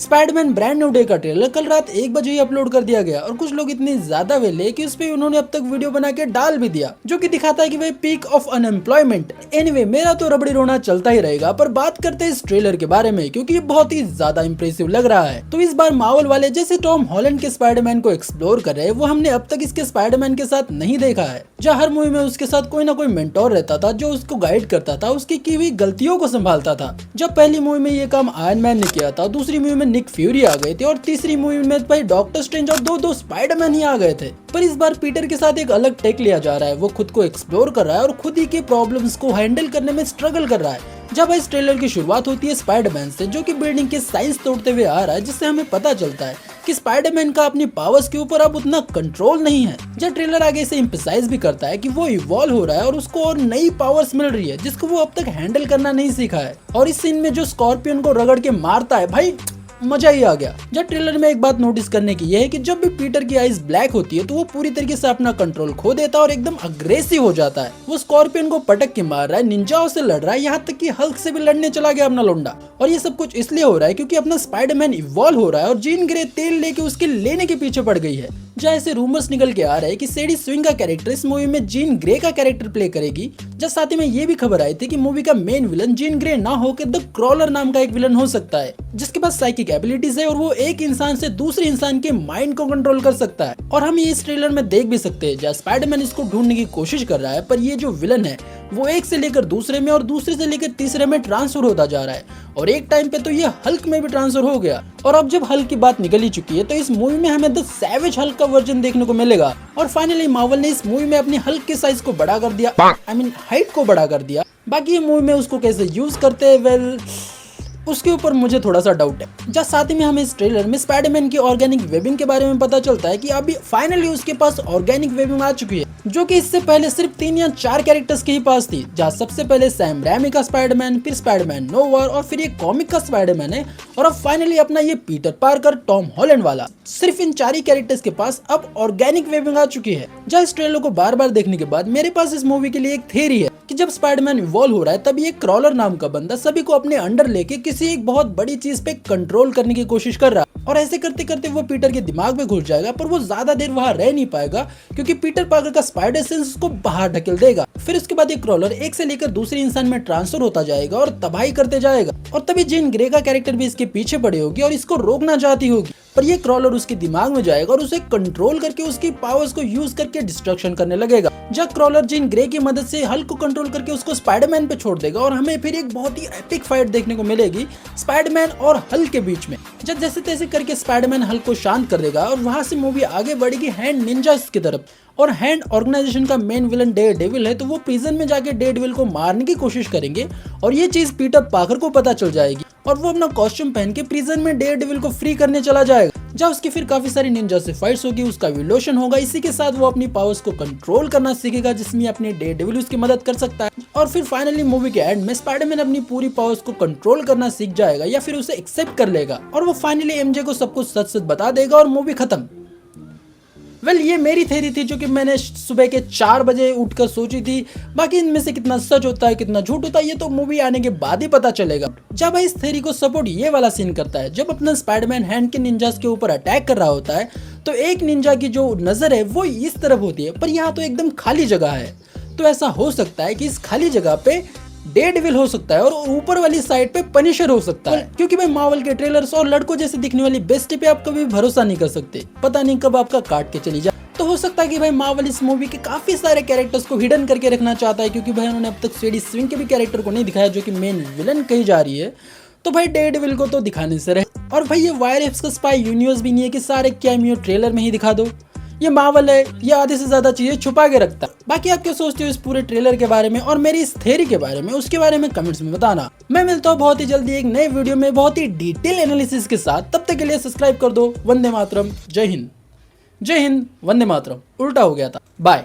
Spiderman brand new day का trailer कल रात 1 बजे ही अपलोड कर दिया गया और कुछ लोग इतने ज्यादा वेले कि उस पे उन्होंने अब तक वीडियो बना के डाल भी दिया, जो कि दिखाता है कि वह पीक ऑफ अनएम्प्लॉयमेंट। एनीवे, मेरा तो रबड़ी रोना चलता ही रहेगा, पर बात करते हैं इस ट्रेलर के बारे में क्योंकि ये बहुत ही ज्यादा इंप्रेसिव लग रहा है। तो इस बार मार्वल वाले जैसे टॉम हॉलैंड के स्पाइडरमैन को एक्सप्लोर कर रहे हैं, वो हमने अब तक इसके स्पाइडरमैन के साथ नहीं देखा है। जहाँ हर मूवी में उसके साथ कोई ना कोई मेंटोर रहता था जो उसको गाइड करता था, उसकी की हुई गलतियों को संभालता था। जब पहली मूवी में ये काम आयरन मैन ने किया था, दूसरी मूवी में निक फ्यूरी आ गए थे और तीसरी मूवी में भाई डॉक्टर स्ट्रेंज और दो स्पाइडरमैन ही आ गए थे। पर इस बार पीटर के साथ एक अलग टेक लिया जा रहा है। वो खुद को एक्सप्लोर कर रहा है और खुद ही के प्रॉब्लम्स को हैंडल करने में स्ट्रगल कर रहा है। जब इस ट्रेलर की शुरुआत होती है स्पाइडरमैन से, जो कि बिल्डिंग के साइंस तोड़ते हुए आ रहा है, जिससे हमें पता चलता है कि स्पाइडरमैन का अपनी पावर्स के ऊपर अब उतना कंट्रोल नहीं है। जब ट्रेलर आगे से एम्फसाइज भी करता है कि वो इवॉल्व हो रहा है और उसको और नई पावर्स मिल रही है जिसको वो अब तक हैंडल करना नहीं सीखा है। और इस सीन में जो स्कॉर्पियन को रगड़ के मारता है, भाई मजा ही आ गया। जब ट्रेलर में एक बात नोटिस करने की यह है कि जब भी पीटर की आइज ब्लैक होती है तो वो पूरी तरीके से अपना कंट्रोल खो देता है और एकदम अग्रेसिव हो जाता है। वो स्कॉर्पियन को पटक के मार रहा है, निंजाओं से लड़ रहा है, यहाँ तक कि हल्क से भी लड़ने चला गया अपना लोंडा। और ये सब कुछ इसलिए हो रहा है क्योंकि अपना स्पाइडरमैन इवॉल्व हो रहा है और जीन ग्रे तेल लेके उसके लेने के पीछे पड़ गई है। जहाँ ऐसे रूमर्स निकल के आ रहे हैं कि सेडी स्विंग का कैरेक्टर इस मूवी में जीन ग्रे का कैरेक्टर प्ले करेगी। जब साथ ही में ये भी खबर आई थी कि मूवी का मेन विलन जीन ग्रे ना होकर द क्रॉलर नाम का एक विलन हो सकता है, जिसके पास साइकिक एबिलिटीज है और वो एक इंसान से दूसरे इंसान के माइंड को कंट्रोल कर सकता है। और हम ये इस ट्रेलर में देख भी सकते हैं जहाँ स्पाइडरमैन इसको ढूंढने की कोशिश कर रहा है, पर ये जो विलन है वो एक से लेकर दूसरे में और दूसरे से लेकर तीसरे में ट्रांसफर होता जा रहा है। और एक टाइम पे तो ये हल्क में भी ट्रांसफर हो गया। और अब जब हल्क की बात निकल ही चुकी है तो इस मूवी में हमें द सैवेज हल्क का वर्जन देखने को मिलेगा। और फाइनली मार्वल ने इस मूवी में अपनी हल्क के साइज को बड़ा कर दिया, हाइट को बड़ा कर दिया। बाकी ये मूवी में उसको कैसे यूज करते हैं, वेल उसके ऊपर मुझे थोड़ा सा डाउट है। जब साथ ही में हमें इस ट्रेलर में स्पाइडरमैन की ऑर्गेनिक वेबिंग के बारे में पता चलता है कि अभी फाइनली उसके पास ऑर्गेनिक वेबिंग आ चुकी है, जो कि इससे पहले सिर्फ 3 या 4 कैरेक्टर्स के ही पास थी। जहाँ सबसे पहले सैम रैमी का स्पाइडरमैन, फिर स्पाइडरमैन नोवार और फिर ये कॉमिक का स्पाइडरमैन है, और अब फाइनली अपना ये पीटर पार्कर टॉम हॉलैंड वाला। सिर्फ इन 4 ही कैरेक्टर्स के पास अब ऑर्गेनिक वेबिंग आ चुकी है। जहाँ इस ट्रेलर को बार बार देखने के बाद मेरे पास इस मूवी के लिए एक थ्योरी है कि जब स्पाइडरमैन इवॉल्व हो रहा है तब ये क्रॉलर नाम का बंदा सभी को अपने अंडर लेके किसी एक बहुत बड़ी चीज पे कंट्रोल करने की कोशिश कर रहा है। और ऐसे करते करते वो पीटर के दिमाग में घुस जाएगा, पर वो ज्यादा देर वहां रह नहीं पाएगा क्योंकि पीटर पार्कर का स्पाइडर सेंस उसको बाहर ढकेल देगा। फिर उसके बाद ये क्रॉलर एक से लेकर दूसरे इंसान में ट्रांसफर होता जाएगा और तबाही करते जाएगा। और तभी जीन ग्रे का कैरेक्टर भी इसके पीछे पड़ी होगी और इसको रोकना चाहती होगी, पर ये क्रॉलर उसके दिमाग में जाएगा और उसे कंट्रोल करके उसकी पावर्स को यूज करके डिस्ट्रक्शन करने लगेगा। जब क्रॉलर जीन ग्रे की मदद से हल्क को कंट्रोल करके उसको स्पाइडरमैन पे छोड़ देगा और हमें फिर एक बहुत ही एपिक फाइट देखने को मिलेगी स्पाइडरमैन और हल्क के बीच में। जब जैसे तैसे करके स्पाइडरमैन हल्क को शांत कर देगा और वहां से मूवी आगे बढ़ेगी हैंड निंजास की तरफ। और हैंड ऑर्गेनाइजेशन का मेन विलन डेयरडेविल है, तो वो प्रिजन में जाके डेयरडेविल को मारने की कोशिश करेंगे और ये चीज पीटर पार्कर को पता चल जाएगी और वो अपना कॉस्ट्यूम पहन के प्रिजन में डेयरडेविल को फ्री करने चला जाएगा। जब उसकी फिर काफी सारी निंजा से फाइट्स होगी, उसका इवोल्यूशन होगा, इसी के साथ वो अपनी पावर्स को कंट्रोल करना सीखेगा जिसमें अपने डेयरडेविल उसकी मदद कर सकता है। और फिर फाइनली मूवी के एंड में स्पाइडरमैन अपनी पूरी पावर्स को कंट्रोल करना सीख जाएगा या फिर उसे एक्सेप्ट कर लेगा और वो फाइनली एमजे को सब कुछ सच सच बता देगा और मूवी खत्म। वेल, ये मेरी थ्योरी थी जो कि मैंने सुबह के 4 बजे उठकर सोची थी। बाकी इनमें से कितना सच होता है कितना झूठ होता है ये तो मूवी आने के बाद ही पता चलेगा। जब इस थ्योरी को सपोर्ट ये वाला सीन करता है, जब अपना स्पाइडरमैन हैंड के निंजास के ऊपर अटैक कर रहा होता है तो एक निंजा की जो नजर है वो इस तरफ होती है, पर यहाँ तो एकदम खाली जगह है। तो ऐसा हो सकता है कि इस खाली जगह पे डेयरडेविल हो सकता है और ऊपर वाली साइड पे पनिशर हो सकता है, क्योंकि भाई मार्वल के ट्रेलर्स और लड़कों जैसे दिखने वाली बेस्टी पे आप कभी भरोसा नहीं कर सकते, पता नहीं कब आपका काट के चली जाए। तो हो सकता है कि भाई मार्वल इस मूवी के काफी सारे कैरेक्टर्स को हिडन करके रखना चाहता है, क्योंकि भाई उन्होंने अब तक सेडी स्विंग के भी कैरेक्टर को नहीं दिखाया जो कि मेन विलन कही जा रही है। तो भाई डेयरडेविल को तो दिखाने से रहे। और भाई ये वायर एप्स का स्पाई यूनिवर्स भी नहीं है कि सारे कैमियो ट्रेलर में ही दिखा दो। ये मार्वल है, ये आधे से ज्यादा चीजें छुपा के रखता है। बाकी आप क्या सोचते हो इस पूरे ट्रेलर के बारे में और मेरी इस थ्योरी के बारे में, उसके बारे में कमेंट्स में बताना। मैं मिलता हूँ बहुत ही जल्दी एक नए वीडियो में बहुत ही डिटेल एनालिसिस के साथ। तब तक के लिए सब्सक्राइब कर दो। वंदे मातरम, जय हिंद। जय हिंद, वंदे मातरम, उल्टा हो गया था। बाय।